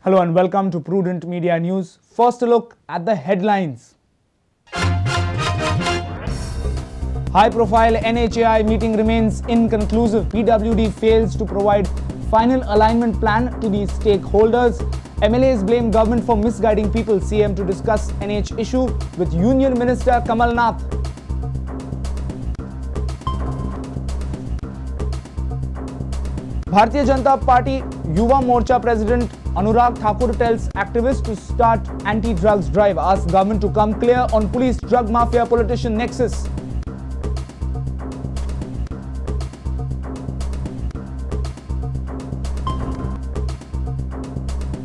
Hello and welcome to Prudent Media News. First a look at the headlines. High-profile NHAI meeting remains inconclusive. PWD fails to provide final alignment plan to the stakeholders. MLAs blame government for misguiding people. CM to discuss NH issue with Union Minister Kamal Nath. Bharatiya Janata Party Yuva Morcha President Anurag Thakur tells activists to start anti-drugs drive. Asks government to come clear on police drug mafia politician nexus.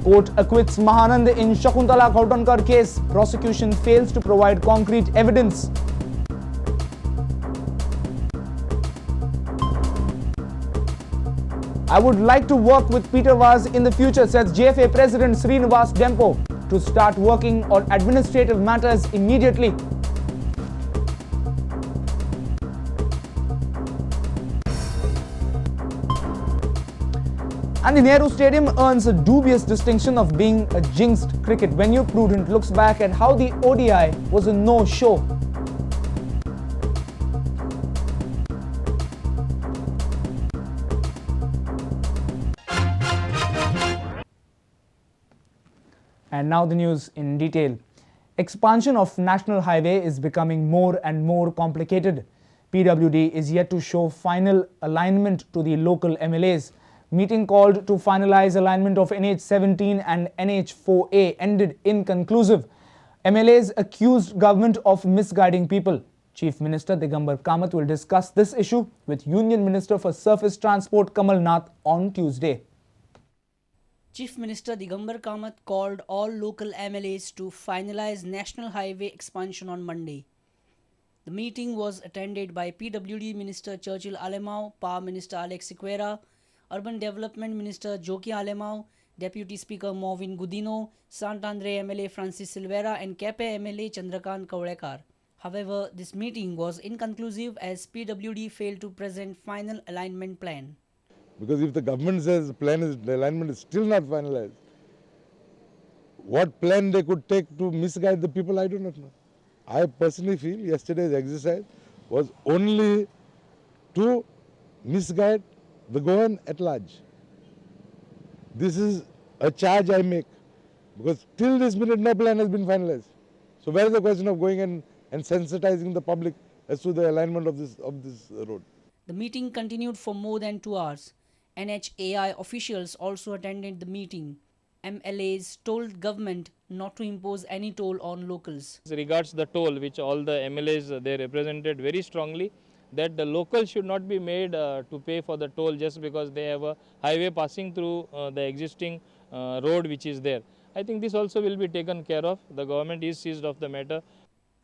Court acquits Mahanand in Shakuntala Khautankar case. Prosecution fails to provide concrete evidence. I would like to work with Peter Vaz in the future, says JFA President Srinivas Dempo, to start working on administrative matters immediately. And the Nehru Stadium earns a dubious distinction of being a jinxed cricket venue. Prudent looks back at how the ODI was a no-show. And now the news in detail. Expansion of National Highway is becoming more and more complicated. PWD is yet to show final alignment to the local MLAs. Meeting called to finalize alignment of NH17 and NH4A ended inconclusive. MLAs accused government of misguiding people. Chief Minister Digambar Kamath will discuss this issue with Union Minister for Surface Transport Kamal Nath on Tuesday. Chief Minister Digambar Kamath called all local MLAs to finalize National Highway expansion on Monday. The meeting was attended by PWD Minister Churchill Alemao, Power Minister Alex Sequeira, Urban Development Minister Joki Alemao, Deputy Speaker Movin Gudino, Santandre MLA Francis Silvera and Kepe MLA Chandrakant Kaulekar. However, this meeting was inconclusive as PWD failed to present final alignment plan. Because if the government says the alignment is still not finalized, what plan they could take to misguide the people, I do not know. I personally feel yesterday's exercise was only to misguide the Goan at large. This is a charge I make, because till this minute no plan has been finalized. So where is the question of going and sensitizing the public as to the alignment of this road? The meeting continued for more than 2 hours. NHAI officials also attended the meeting. MLAs told government not to impose any toll on locals. As regards the toll, which all the MLAs they represented very strongly, that the locals should not be made to pay for the toll just because they have a highway passing through the existing road which is there. I think this also will be taken care of. The government is seized of the matter.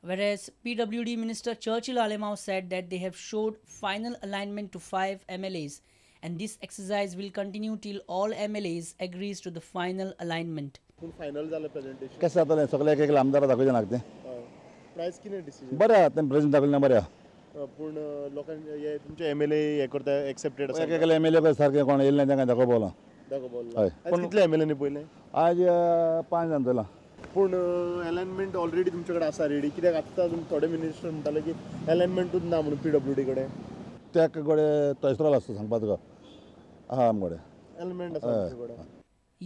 Whereas PWD Minister Churchill Alemao said that they have showed final alignment to 5 MLAs. And this exercise will continue till all MLAs agrees to the final alignment. Final presentation. कसं आता सगळे एक आमदार दाखवचे लागते price किने decision बरं आता present दाखवलं बरं पूर्ण लोकांचे हे तुमचे एमएलए हे करता एक्सेप्टेड एक एक एमएलए सारखे कोण येईल नाही त्यांना दाखव बोला दाखव बोल हय आज कितले एमएलए ने पहिले आज 5 जण तुला पूर्ण अलाइनमेंट ऑलरेडी तुमच्याकडे असा रेडी कित्याक आता तुम्ही थोडे मिनिस्टर म्हणताले की अलाइनमेंटूच ना म्हणून पीडब्ल्यूडी कडे त्या कडे तयसरो असतो सांगपा तुका हा आमकडे अलाइनमेंट असा तुमच्याकडे.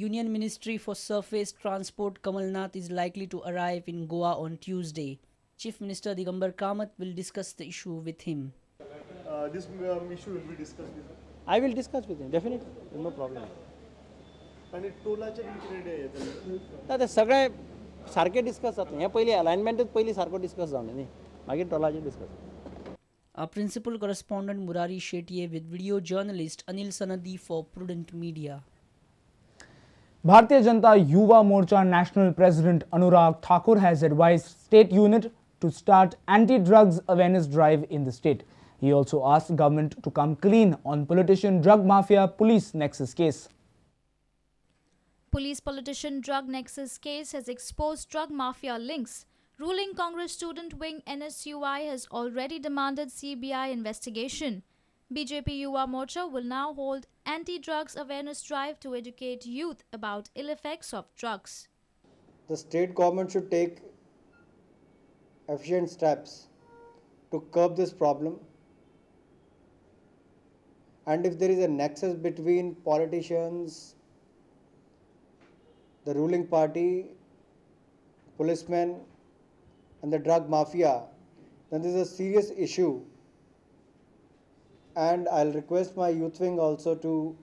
Union Ministry for Surface Transport Kamal Nath is likely to arrive in Goa on Tuesday. Chief Minister Digambar Kamath will discuss the issue with him. This issue will be discussed with I will discuss with him, definitely, no problem. आणि टोलाचे तुमचे ready आहे तर ते सगळे सारखे discuss जाता हे पयली अलाइनमेंटच पयली सारको डिस्कस जावन न्ही मागीर टोलाचे discuss. Our principal correspondent Murari Shetye with video journalist Anil Sanadi for Prudent Media. Bharatiya Janata Yuva Morcha National President Anurag Thakur has advised state unit to start anti-drugs awareness drive in the state. He also asked government to come clean on politician drug mafia police nexus case. Police politician drug nexus case has exposed drug mafia links. Ruling Congress student wing NSUI has already demanded CBI investigation. BJP Yuva Morcha will now hold anti-drugs awareness drive to educate youth about ill effects of drugs. The state government should take efficient steps to curb this problem. And if there is a nexus between politicians, the ruling party, policemen, and the drug mafia, then this is a serious issue. And I'll request my youth wing also to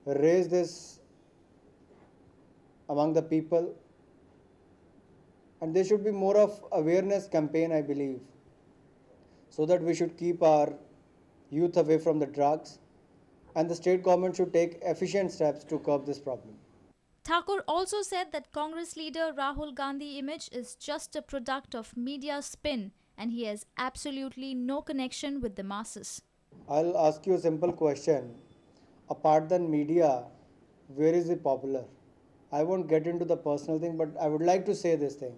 raise this among the people. And there should be more of awareness campaign, I believe, so that we should keep our youth away from the drugs. And the state government should take efficient steps to curb this problem. Thakur also said that Congress leader Rahul Gandhi's image is just a product of media spin and he has absolutely no connection with the masses. I'll ask you a simple question. Apart than media, where is it popular? I won't get into the personal thing, but I would like to say this thing.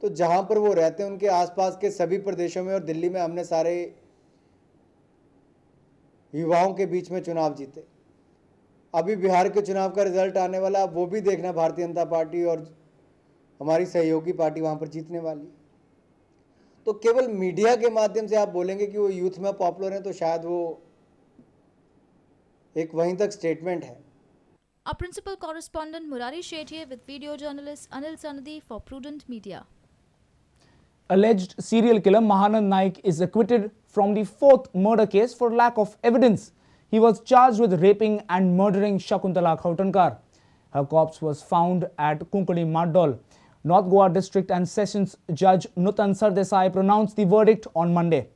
तो जहाँ पर वो रहते हैं उनके आसपास के सभी प्रदेशों में और दिल्ली में हमने सारे युवाओं के बीच में चुनाव जीते. अभी बिहार के चुनाव का रिजल्ट आने वाला, वो भी देखना भारतीय जनता पार्टी और हमारी सहयोगी पार्टी वहाँ पर जीतने वाली. तो केवल मीडिया के माध्यम से आप बोलेंगे कि वो यूथ में पॉपुलर हैं, तो शायद वो एक वहीं तक स्टेटमेंट है. Our principal correspondent Murari Shetye with video journalist Anil Sanadi for Prudent Media. Alleged serial killer Mahanand Naik is acquitted from the 4th murder case for lack of evidence. He was charged with raping and murdering Shakuntala Khautankar. Her corpse was found at Kunkadi Maddol. North Goa District and Sessions Judge Nutan Sardesai pronounced the verdict on Monday.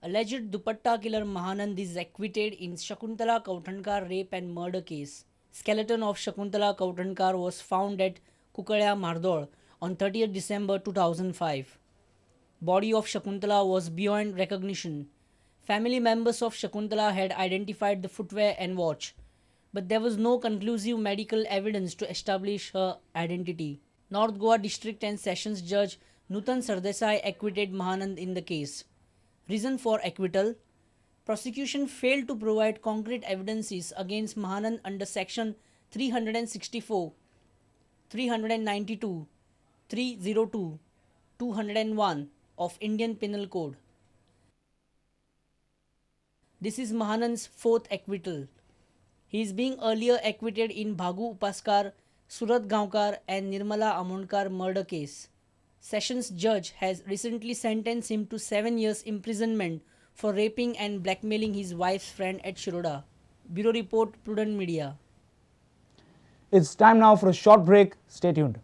Alleged Dupatta killer Mahanand is acquitted in Shakuntala Khautankar rape and murder case. Skeleton of Shakuntala Khautankar was found at Kukadia Mardol on 30th December 2005. Body of Shakuntala was beyond recognition. Family members of Shakuntala had identified the footwear and watch, but there was no conclusive medical evidence to establish her identity. North Goa District and Sessions Judge Nutan Sardesai acquitted Mahanand in the case. Reason for acquittal: prosecution failed to provide concrete evidences against Mahanand under section 364, 392, 302, 201 of Indian Penal Code. This is Mahanand's 4th acquittal. He is being earlier acquitted in Bhagu Upaskar, Surat Gaonkar and Nirmala Amondkar murder case. Sessions judge has recently sentenced him to 7 years imprisonment for raping and blackmailing his wife's friend at Shiroda. Bureau Report, Prudent Media. It's time now for a short break. Stay tuned.